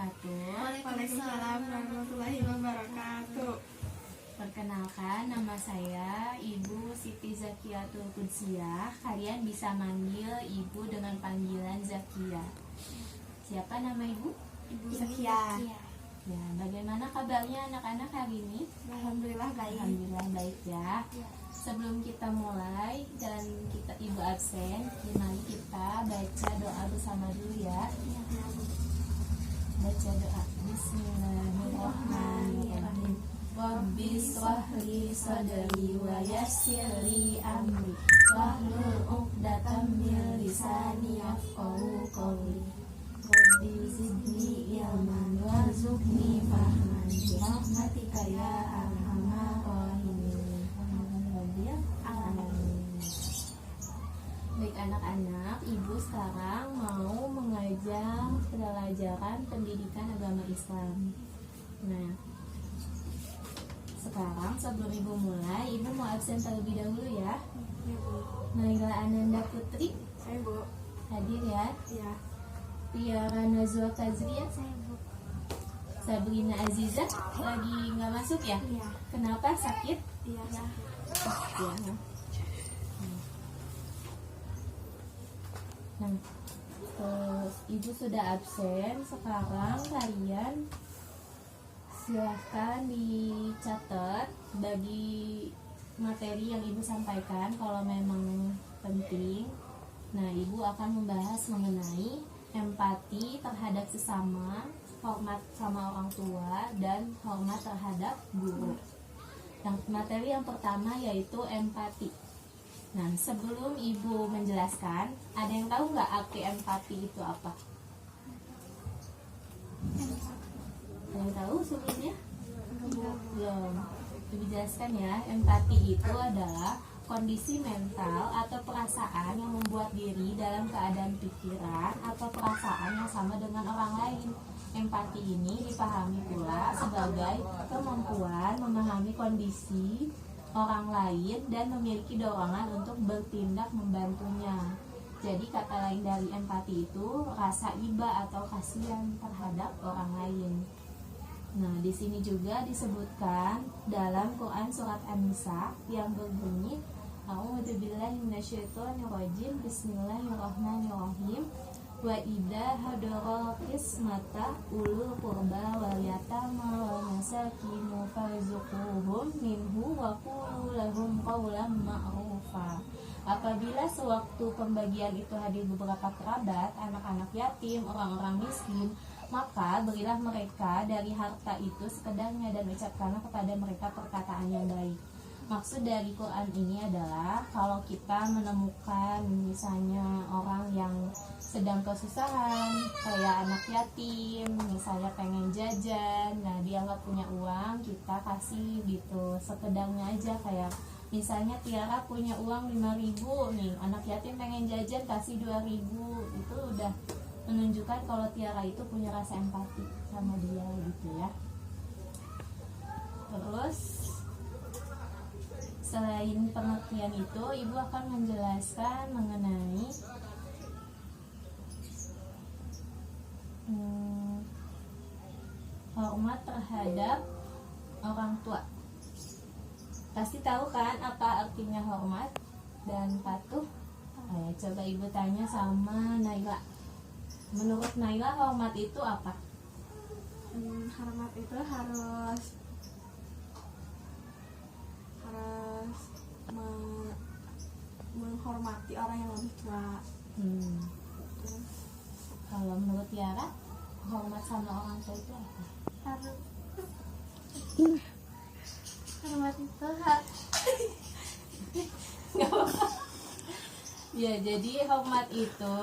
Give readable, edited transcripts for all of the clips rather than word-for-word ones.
wabarakatuh. Waalaikumsalam warahmatullahi wabarakatuh. Perkenalkan, nama saya Ibu Siti Zakiatul Qudsiyah. Kalian bisa manggil Ibu dengan panggilan Zakia. Siapa nama Ibu? Ibu Zakia. Ya, bagaimana kabarnya anak-anak hari ini? Alhamdulillah baik. Alhamdulillah baik ya. Sebelum kita mulai dan Ibu absen, mari kita baca doa bersama dulu ya. Baca doa. Bismillahirrahmanirrahim. Rabbi shrah li sadri wa yassir li amri wahlul 'uqdatam min lisani yafqahu qawli. Rabbi zidni ilman warzuqni fahman bi rahmatika ya arhamar rahimin. Baik anak-anak, Ibu sekarang mau mengajar pelajaran pendidikan agama Islam. Nah, sekarang sebelum Ibu mulai, Ibu mau absen terlebih dahulu ya. Naila Ananda Putri, Saya Bu. hadir ya. Iya. Tiara Nazwa Kazria, Saya Bu. Sabrina Aziza lagi nggak masuk ya? Iya. Kenapa, sakit? Iya. Ya. Nah, Ibu sudah absen. Sekarang kalian silahkan dicatat bagi materi yang Ibu sampaikan kalau memang penting. Nah, Ibu akan membahas mengenai empati terhadap sesama, hormat sama orang tua, dan hormat terhadap guru. Yang materi yang pertama yaitu empati. Nah, sebelum Ibu menjelaskan, ada yang tahu nggak arti empati itu apa? Ada yang tahu sebelumnya? Belum. Ibu jelaskan ya, empati itu adalah kondisi mental atau perasaan yang membuat diri dalam keadaan pikiran atau perasaan yang sama dengan orang lain. Empati ini dipahami pula sebagai kemampuan memahami kondisi orang lain dan memiliki dorongan untuk bertindak membantunya. Jadi kata lain dari empati itu rasa iba atau kasihan terhadap orang lain. Nah, di sini juga disebutkan dalam Quran surat An-Nisa yang berbunyi A'udzubillahi minasyaitonirrajim. Bismillahirrahmanirrahim. Wa idza hadara qismata ulul qurba wal yatama wal masakin farzuquhum minhu wa qulu lahum qawlan ma'rufa. Apabila sewaktu pembagian itu hadir beberapa kerabat, anak-anak yatim, orang-orang miskin, maka berilah mereka dari harta itu sekedarnya dan ucapkanlah kepada mereka perkataan yang baik. Maksud dari Quran ini adalah kalau kita menemukan misalnya orang yang sedang kesusahan, kayak anak yatim, misalnya pengen jajan, nah dia nggak punya uang, kita kasih gitu sekedarnya aja. Kayak misalnya Tiara punya uang 5.000 nih, anak yatim pengen jajan kasih 2.000, itu udah menunjukkan kalau Tiara itu punya rasa empati sama dia gitu ya. Terus selain pengertian itu, Ibu akan menjelaskan mengenai hormat terhadap orang tua. Pasti tahu kan apa artinya hormat dan patuh? Ayo, coba Ibu tanya sama Naila. Menurut Naila, hormat itu apa? Hormat itu harus menghormati orang yang lebih tua. Kalau menurut Tiara, hormat sama orang tua itu apa? Hormat itu Ya, jadi hormat itu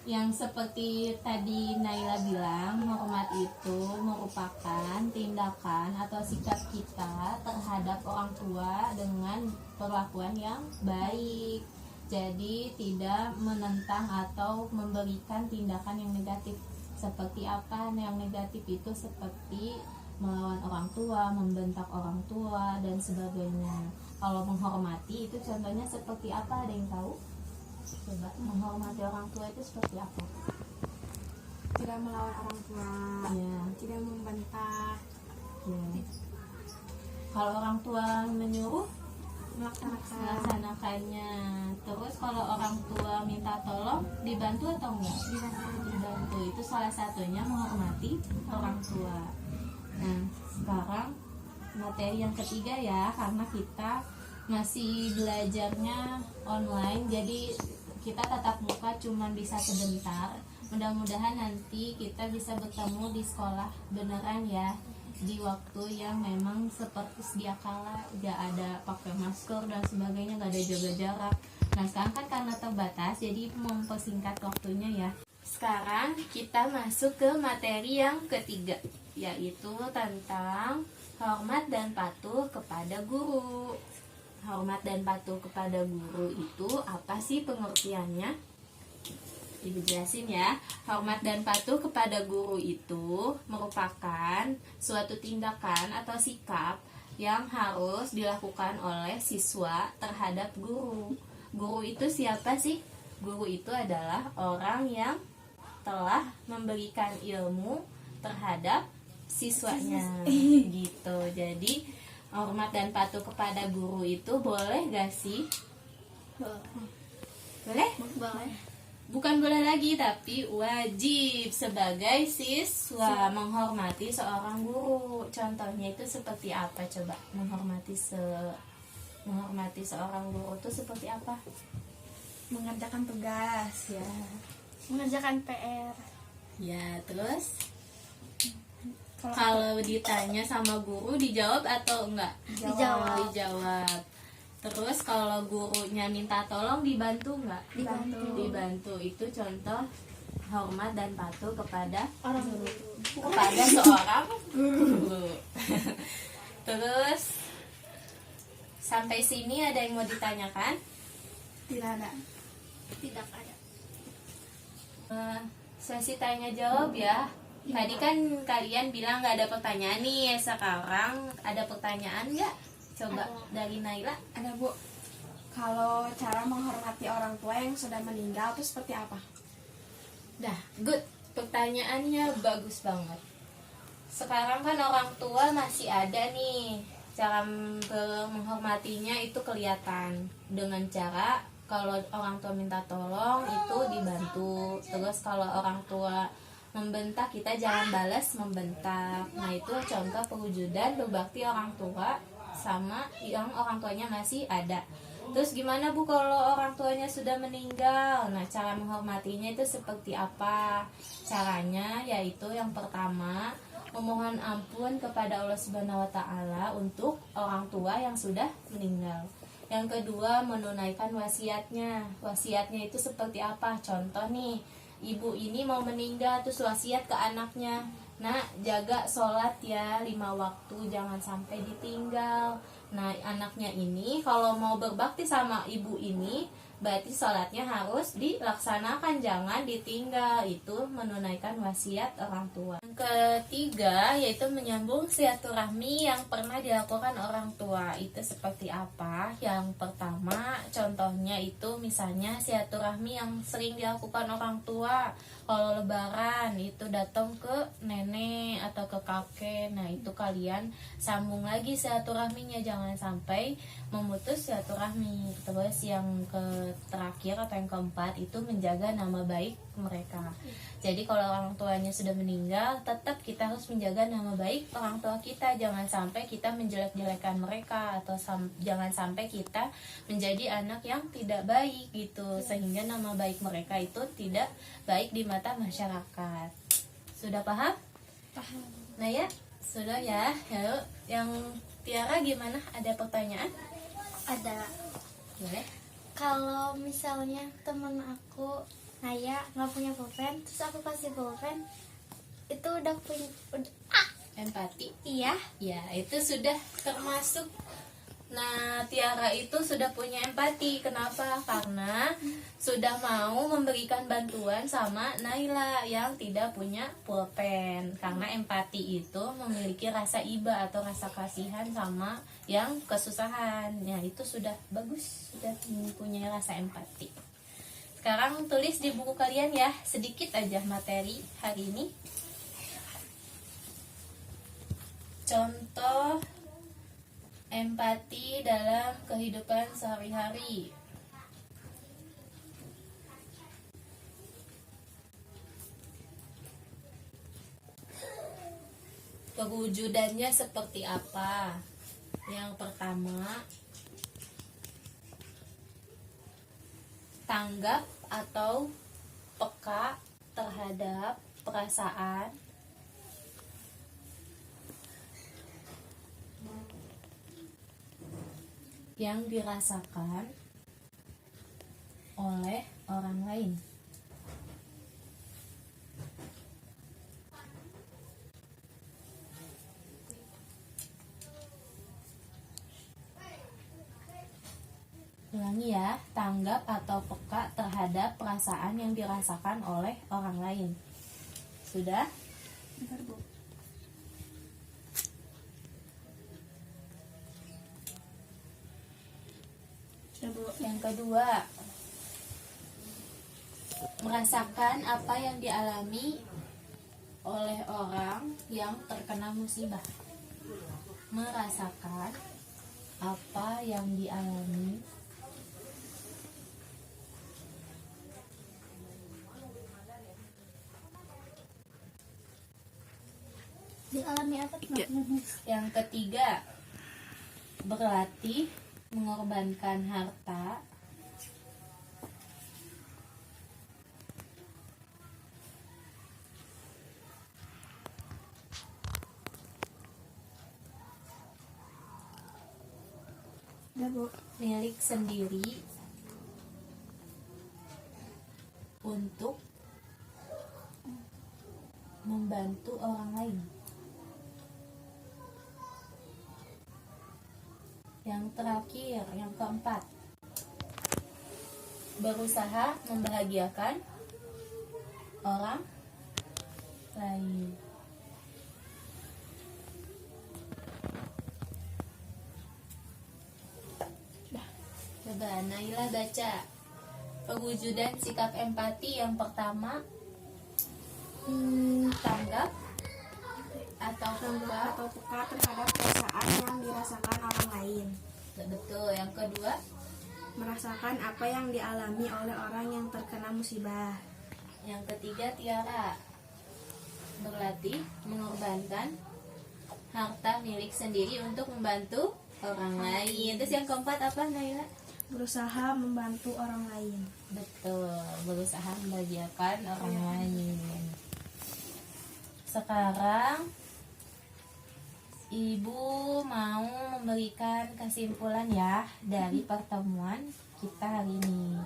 yang seperti tadi Naila bilang, hormat itu merupakan tindakan atau sikap kita terhadap orang tua dengan perlakuan yang baik. Jadi tidak menentang atau memberikan tindakan yang negatif. Seperti apa yang negatif itu? Seperti melawan orang tua, membentak orang tua, dan sebagainya. Kalau menghormati itu contohnya seperti apa? Ada yang tahu? Coba, menghormati orang tua itu seperti apa? tidak melawan orang tua. Ya, Kalau orang tua menyuruh melaksanakan. melaksanakannya. Terus kalau orang tua minta tolong dibantu atau enggak? Dibantu. Itu salah satunya menghormati orang tua. Nah, sekarang materi yang ketiga ya, karena kita masih belajarnya online, jadi kita tatap muka cuman bisa sebentar. Mudah-mudahan nanti kita bisa bertemu di sekolah beneran ya, di waktu yang memang seperti sedia kala, gak ada pakai masker dan sebagainya, gak ada jaga jarak. Nah sekarang kan karena terbatas, jadi mempersingkat waktunya ya. Sekarang kita masuk ke materi yang ketiga, yaitu tentang hormat dan patuh kepada guru. Hormat dan patuh kepada guru itu apa sih pengertiannya? Ibu jelasin ya. Hormat dan patuh kepada guru itu merupakan suatu tindakan atau sikap yang harus dilakukan oleh siswa terhadap guru. Guru itu siapa sih? Guru itu adalah orang yang telah memberikan ilmu terhadap siswanya gitu. Jadi hormat dan patuh kepada guru itu boleh gak sih? Boleh? Boleh. Bukan boleh lagi, tapi wajib sebagai siswa menghormati seorang guru. Contohnya itu seperti apa coba? Menghormati seorang guru itu seperti apa? Mengerjakan tugas, Ya. mengerjakan PR. Ya, terus Kalau kalau ditanya sama guru dijawab atau enggak? Dijawab. Dijawab. Terus kalau gurunya minta tolong dibantu enggak? Dibantu. Itu contoh hormat dan patuh kepada orang guru. kepada seorang guru. Terus sampai sini ada yang mau ditanyakan? Tidak ada. Tidak ada. Sesi tanya jawab ya. Tadi kan kalian bilang nggak ada pertanyaan nih. Sekarang ada pertanyaan nggak? Coba dari Naila. Ada Bu. Kalau cara menghormati orang tua yang sudah meninggal itu seperti apa? Dah, good. Pertanyaannya bagus banget. Sekarang kan orang tua masih ada nih. Cara menghormatinya itu kelihatan dengan cara kalau orang tua minta tolong itu dibantu. Terus kalau orang tua membentak, kita jangan balas membentak. Nah itu contoh pewujudan berbakti orang tua sama yang orang tuanya masih ada. Terus gimana Bu kalau orang tuanya sudah meninggal? Nah cara menghormatinya itu seperti apa? Caranya yaitu yang pertama memohon ampun kepada Allah Subhanahu wa taala untuk orang tua yang sudah meninggal. Yang kedua menunaikan wasiatnya. Wasiatnya itu seperti apa? Contoh nih, ibu ini mau meninggal terus wasiat ke anaknya, nah jaga sholat ya 5 waktu, jangan sampai ditinggal. Nah anaknya ini kalau mau berbakti sama ibu ini berarti sholatnya harus dilaksanakan, jangan ditinggal. Itu menunaikan wasiat orang tua. Yang ketiga yaitu menyambung silaturahmi yang pernah dilakukan orang tua. Itu seperti apa? Yang pertama contohnya itu misalnya silaturahmi yang sering dilakukan orang tua. Kalau lebaran itu datang ke nenek atau ke kakek. Nah itu kalian sambung lagi silaturahminya, jangan sampai memutus silaturahmi. Terus yang terakhir atau yang keempat itu menjaga nama baik mereka. Jadi kalau orang tuanya sudah meninggal, tetap kita harus menjaga nama baik orang tua kita. Jangan sampai kita menjelek-jelekan mereka, atau jangan sampai kita menjadi anak yang tidak baik gitu, sehingga nama baik mereka itu tidak baik di mata masyarakat. Sudah paham? Paham. Nah ya, sudah ya. Lalu yang Tiara gimana? Ada pertanyaan? Ada. Boleh. Kalau misalnya temen aku Naya nggak punya pulpen, terus aku kasih pulpen, itu udah punya Empati. iya. Ya, itu sudah termasuk. Nah, Tiara itu sudah punya empati. Kenapa? Karena sudah mau memberikan bantuan sama Naila yang tidak punya pulpen. Karena empati itu memiliki rasa iba atau rasa kasihan sama yang kesusahan. Ya, itu sudah bagus, sudah mempunyai rasa empati. Sekarang tulis di buku kalian ya, sedikit aja materi hari ini. Contoh Empati dalam kehidupan sehari-hari. Perwujudannya seperti apa? Yang pertama, tanggap atau peka terhadap perasaan yang dirasakan oleh orang lain. Ulangi ya, tanggap atau peka terhadap perasaan yang dirasakan oleh orang lain. Sudah? Bentar, Bu. Sudah, Bu. Yang kedua, merasakan apa yang dialami oleh orang yang terkena musibah. Merasakan apa yang dialami apa tuh? Yang ketiga, berlatih mengorbankan harta Sudah, Bu. milik sendiri untuk membantu orang lain. Yang terakhir, yang keempat, berusaha membahagiakan orang lain. Coba Naila baca perwujudan sikap empati yang pertama, tanggap atau Tanggap atau peka terhadap perasaan yang dirasakan orang lain. betul. Yang kedua, Merasakan apa yang dialami oleh orang yang terkena musibah. yang ketiga Tiara, berlatih mengorbankan harta milik sendiri untuk membantu orang lain. Terus yang keempat apa Naila? Berusaha membantu orang lain. Betul, berusaha membahagiakan orang lain. Sekarang Ibu mau memberikan kesimpulan ya dari pertemuan kita hari ini.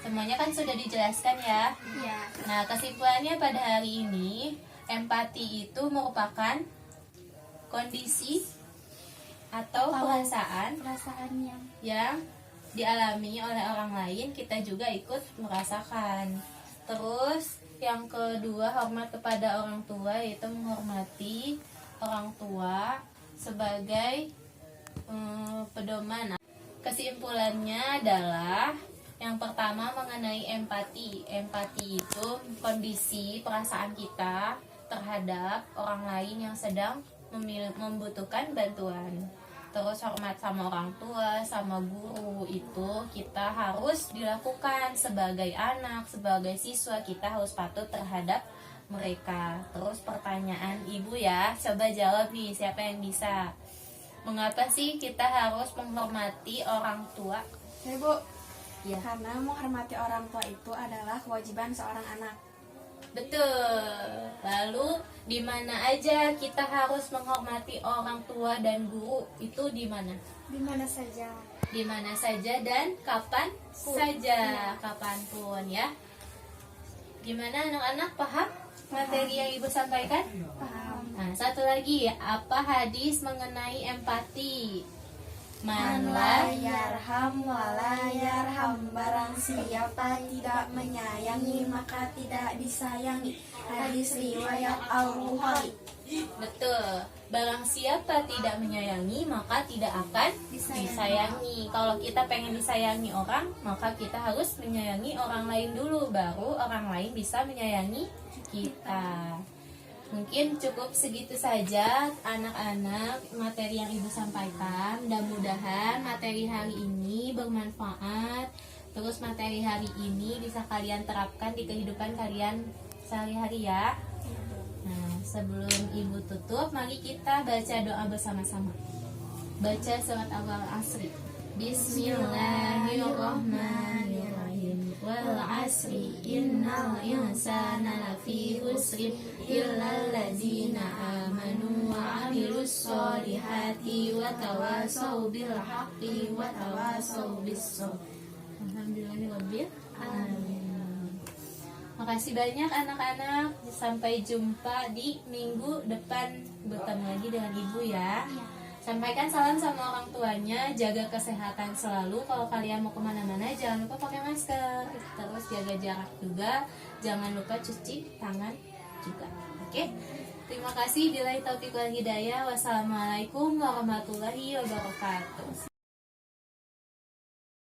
Semuanya kan sudah dijelaskan ya. Iya. Nah, kesimpulannya pada hari ini, empati itu merupakan kondisi atau perasaan yang dialami oleh orang lain, kita juga ikut merasakan. Terus yang kedua, hormat kepada orang tua, yaitu menghormati orang tua sebagai pedoman. Kesimpulannya adalah yang pertama mengenai empati. Empati itu kondisi perasaan kita terhadap orang lain yang sedang membutuhkan bantuan. Terus hormat sama orang tua, sama guru, itu kita harus dilakukan sebagai anak, sebagai siswa, kita harus patuh terhadap mereka. Terus pertanyaan Ibu ya, coba jawab nih, siapa yang bisa. Mengapa sih kita harus menghormati orang tua? Ya, Bu. Ya, Karena menghormati orang tua itu adalah kewajiban seorang anak. betul. Lalu di mana aja kita harus menghormati orang tua dan guru? Itu di mana? Di mana saja. Di mana saja dan kapan saja, kapanpun ya. Gimana anak-anak, paham materi yang Ibu sampaikan? Paham. Nah, satu lagi, apa hadis mengenai empati? Man la yarham wala yarham. Barang siapa tidak menyayangi maka tidak disayangi. Hadis riwayat Al-Bukhari. Betul. Barang siapa tidak menyayangi maka tidak akan disayangi. Kalau kita pengen disayangi orang, maka kita harus menyayangi orang lain dulu, baru orang lain bisa menyayangi kita. Mungkin cukup segitu saja anak-anak materi yang Ibu sampaikan. Mudah-mudahan materi hari ini bermanfaat. Terus materi hari ini bisa kalian terapkan di kehidupan kalian sehari-hari ya. Nah, sebelum Ibu tutup, mari kita baca doa bersama-sama. Baca surat Al-Asri. Bismillahirrahmanirrahim. Wal asri innal insana lafi khusrin illal ladzina amanu wa amilus solihati wa tawasaw bil haqqi wa tawasaw bis sabr. Alhamdulillahirabbil alamin. Makasih banyak anak-anak. Sampai jumpa di minggu depan, bertemu lagi dengan Ibu ya. Sampaikan salam sama orang tuanya, jaga kesehatan selalu. Kalau kalian mau kemana-mana, jangan lupa pakai masker. Terus jaga jarak juga. Jangan lupa cuci tangan juga. Oke? Terima kasih. Billahi taufiq wal hidayah. Wassalamualaikum warahmatullahi wabarakatuh.